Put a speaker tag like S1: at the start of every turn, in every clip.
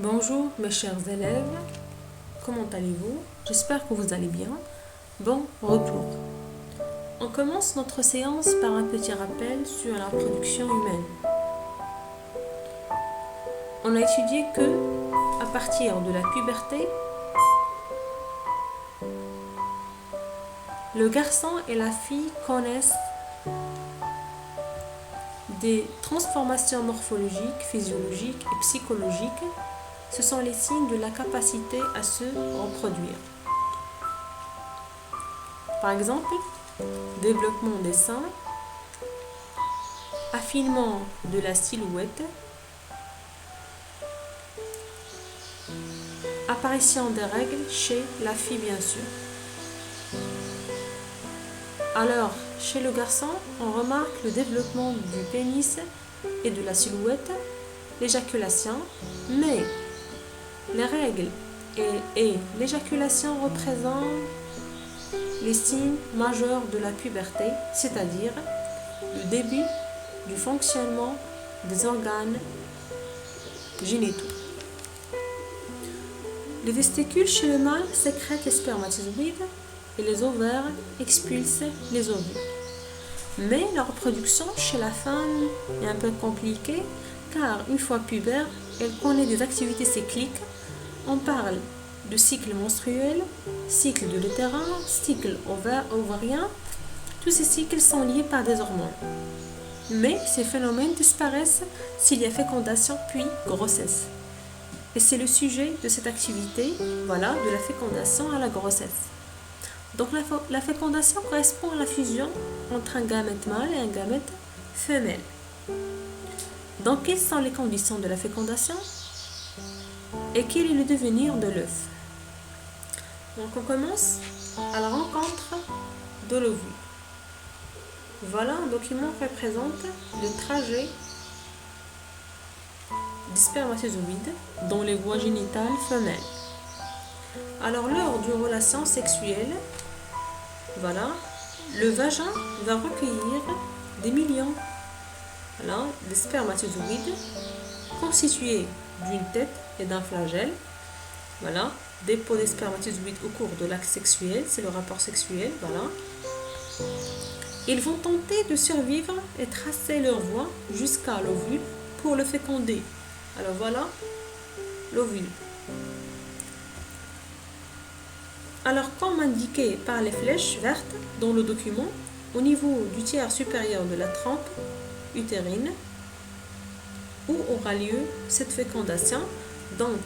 S1: Bonjour mes chers élèves, comment allez-vous? J'espère que vous allez bien. Bon retour. On commence notre séance par un petit rappel sur la reproduction humaine. On a étudié que, à partir de la puberté, le garçon et la fille connaissent des transformations morphologiques, physiologiques et psychologiques. Ce sont les signes de la capacité à se reproduire. Par exemple, développement des seins, affinement de la silhouette, apparition des règles chez la fille bien sûr. Alors, chez le garçon, on remarque le développement du pénis et de la silhouette, l'éjaculation, mais les règles et l'éjaculation représentent les signes majeurs de la puberté, c'est-à-dire le début du fonctionnement des organes génitaux. Les vesticules chez le mâle sécrètent les spermatozoïdes et les ovaires expulsent les ovules. Mais la reproduction chez la femme est un peu compliquée car une fois pubère, elle connaît des activités cycliques. On parle de cycle menstruel, cycle de l'utérin, cycle ovarien. Tous ces cycles sont liés par des hormones. Mais ces phénomènes disparaissent s'il y a fécondation puis grossesse. Et c'est le sujet de cette activité, de la fécondation à la grossesse. Donc la fécondation correspond à la fusion entre un gamète mâle et un gamète femelle. Donc quelles sont les conditions de la fécondation et quel est le devenir de l'œuf? Donc on commence à la rencontre de l'ovule. Voilà un document qui représente le trajet des spermatozoïdes dans les voies génitales femelles. Alors lors d'une relation sexuelle, le vagin va recueillir des millions de spermatozoïdes constitués d'une tête et d'un flagelle. Dépôt des spermatozoïdes au cours de l'acte sexuel, c'est le rapport sexuel. Ils vont tenter de survivre et tracer leur voie jusqu'à l'ovule pour le féconder. Alors voilà l'ovule. Alors comme indiqué par les flèches vertes dans le document, au niveau du tiers supérieur de la trempe utérine, où aura lieu cette fécondation, donc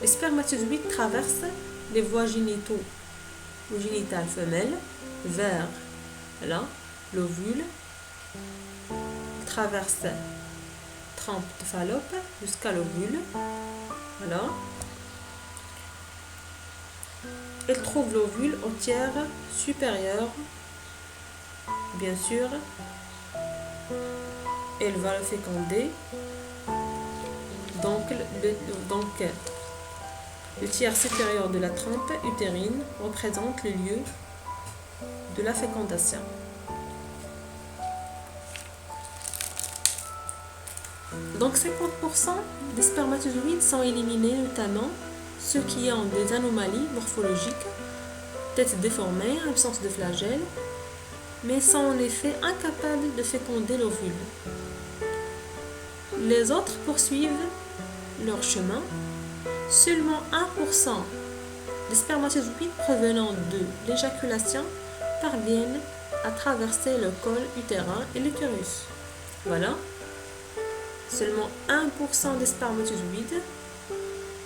S1: les spermatozoïdes traversent les voies génitales femelles vers l'ovule, traverse trempe de Fallope jusqu'à l'ovule. Elle trouve l'ovule au tiers supérieur. Bien sûr, elle va le féconder. Donc le tiers supérieur de la trempe utérine représente le lieu de la fécondation. Donc 50% des spermatozoïdes sont éliminés, notamment ceux qui ont des anomalies morphologiques, tête déformée, absence de flagelle, mais sont en effet incapables de féconder l'ovule. Les autres poursuivent leur chemin. Seulement 1% des spermatozoïdes provenant de l'éjaculation parviennent à traverser le col utérin et l'utérus. Seulement 1% des spermatozoïdes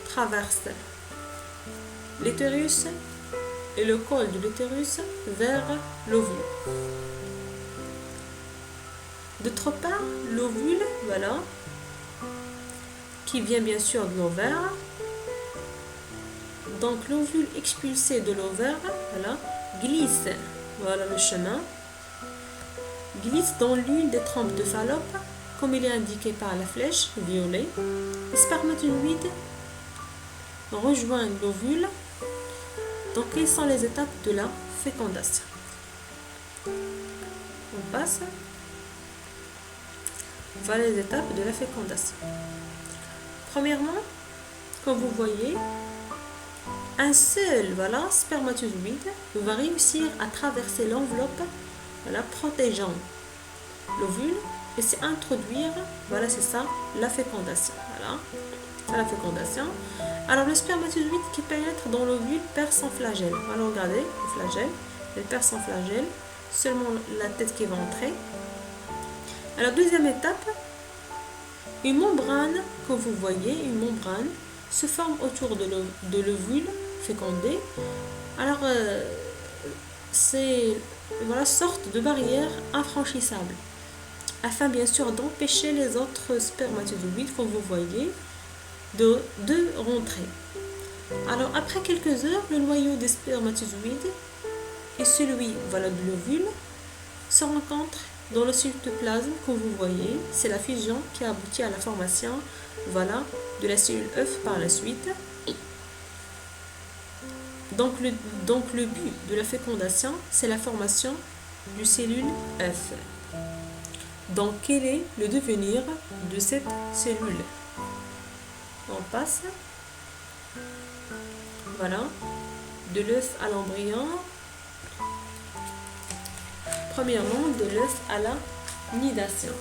S1: traversent l'utérus et le col de l'utérus vers l'ovule. D'autre part, l'ovule, qui vient bien sûr de l'ovaire. Donc l'ovule expulsé de l'ovaire, glisse, le chemin, glisse dans l'une des trompes de Fallope, comme il est indiqué par la flèche violet. Les spermatozoïdes rejoignent l'ovule. Donc quelles sont les étapes de la fécondation? On passe. Voilà les étapes de la fécondation. Premièrement, comme vous voyez, un seul spermatozoïde va réussir à traverser l'enveloppe protégeant l'ovule et s'y introduire. C'est ça, la fécondation. C'est la fécondation. Alors le spermatozoïde qui pénètre dans l'ovule perd son flagelle. Regardez le flagelle, il perd son flagelle, seulement la tête qui va entrer. Alors deuxième étape, une membrane que vous voyez, une membrane se forme autour de l'ovule fécondé. Alors c'est sorte de barrière infranchissable afin bien sûr d'empêcher les autres spermatozoïdes, comme vous voyez, de rentrer. Alors après quelques heures, le noyau des spermatozoïdes et celui de l'ovule se rencontrent dans le cytoplasme, comme vous voyez. C'est la fusion qui aboutit à la formation de la cellule œuf par la suite. Donc le but de la fécondation, c'est la formation du cellule œuf. Donc quel est le devenir de cette cellule? On passe de l'œuf à l'embryon. Premièrement, de l'œuf à la nidation.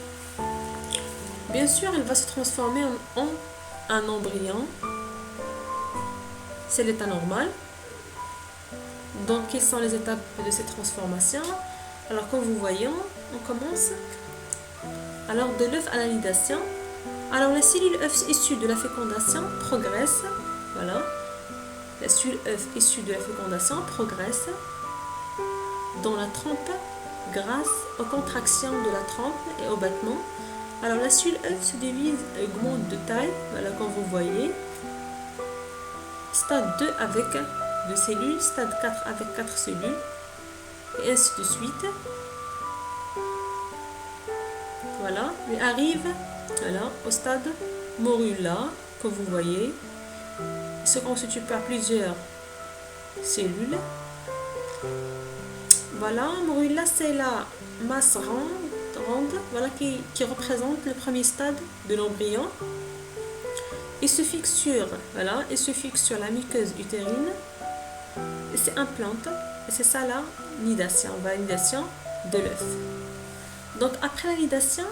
S1: Bien sûr, il va se transformer en un embryon. C'est l'état normal. Donc, quelles sont les étapes de cette transformation? Alors, comme vous voyez, on commence. Alors, de l'œuf à la nidation. Alors, la cellule œuf issue de la fécondation progresse. La cellule œuf issue de la fécondation progresse dans la trompe grâce aux contractions de la trompe et au battement. Alors, la cellule œuf se divise et augmente de taille. Comme vous voyez. Stade 2 avec 2 cellules, stade 4 avec 4 cellules, et ainsi de suite. Il arrive au stade morula, que vous voyez. Il se constitue par plusieurs cellules. Morula, c'est la masse ronde qui représente le premier stade de l'embryon. Il se fixe sur la muqueuse utérine et s'implante. Et c'est ça la nidation, nidation de l'œuf. Donc après la nidation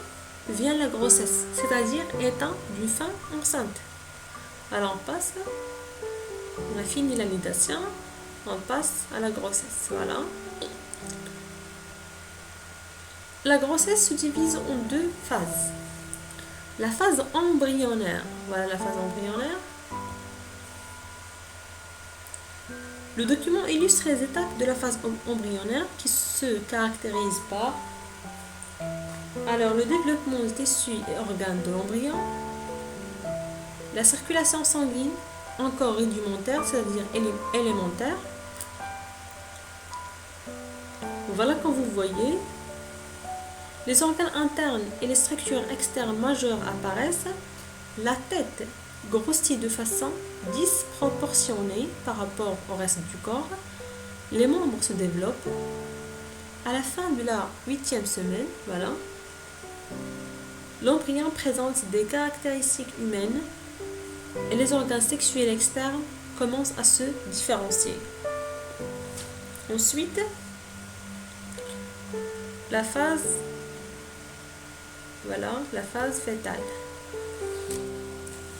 S1: vient la grossesse, c'est-à-dire étant d'une femme enceinte. Alors on a fini la nidation, on passe à la grossesse. La grossesse se divise en deux phases. La phase embryonnaire. La phase embryonnaire. Le document illustre les étapes de la phase embryonnaire qui se caractérisent par le développement des tissus et organes de l'embryon, la circulation sanguine encore rudimentaire, c'est-à-dire élémentaire. Comme vous voyez, les organes internes et les structures externes majeures apparaissent. La tête grossit de façon disproportionnée par rapport au reste du corps. Les membres se développent. À la fin de la 8e semaine, l'embryon présente des caractéristiques humaines et les organes sexuels externes commencent à se différencier. Ensuite, la phase fétale.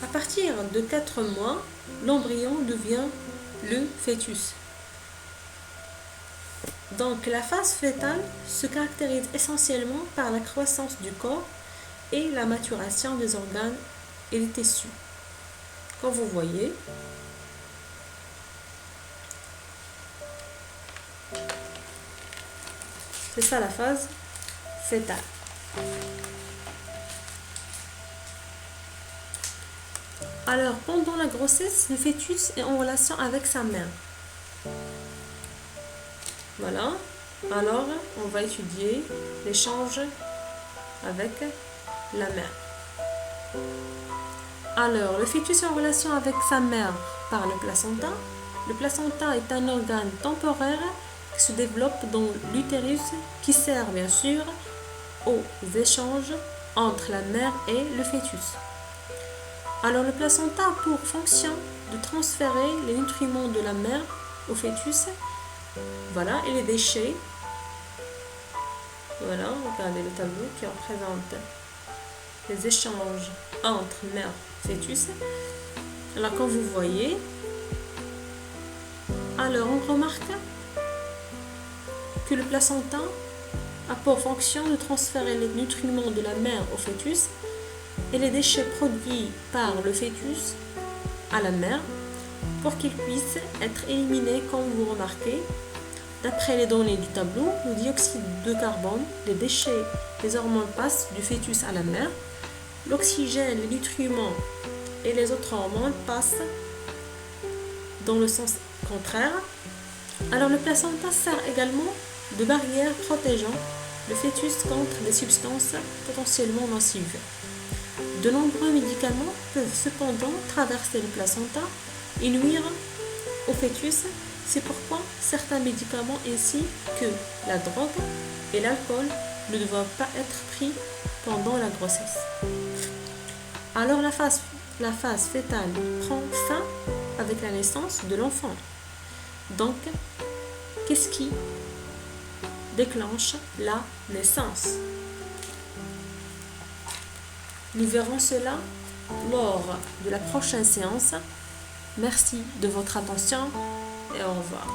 S1: À partir de 4 mois, l'embryon devient le fœtus. Donc la phase fétale se caractérise essentiellement par la croissance du corps et la maturation des organes et des tissus. Comme vous voyez, c'est ça la phase fétale. Alors, pendant la grossesse, le fœtus est en relation avec sa mère. Alors, on va étudier l'échange avec la mère. Alors, le fœtus est en relation avec sa mère par le placenta. Le placenta est un organe temporaire qui se développe dans l'utérus qui sert bien sûr aux échanges entre la mère et le fœtus. Alors le placenta a pour fonction de transférer les nutriments de la mère au fœtus. Voilà, et les déchets. Voilà, regardez le tableau qui représente les échanges entre mère et fœtus. Alors comme vous voyez, alors on remarque que le placenta a pour fonction de transférer les nutriments de la mère au fœtus et les déchets produits par le fœtus à la mère pour qu'ils puissent être éliminés comme vous remarquez. D'après les données du tableau, le dioxyde de carbone, les déchets, les hormones passent du fœtus à la mère. L'oxygène, les nutriments et les autres hormones passent dans le sens contraire. Alors le placenta sert également de barrière protégeant le fœtus contre des substances potentiellement nocives. De nombreux médicaments peuvent cependant traverser le placenta et nuire au fœtus. C'est pourquoi certains médicaments ainsi que la drogue et l'alcool ne doivent pas être pris pendant la grossesse. Alors la phase fœtale prend fin avec la naissance de l'enfant. Donc, qu'est-ce qui déclenche la naissance? Nous verrons cela lors de la prochaine séance. Merci de votre attention et au revoir.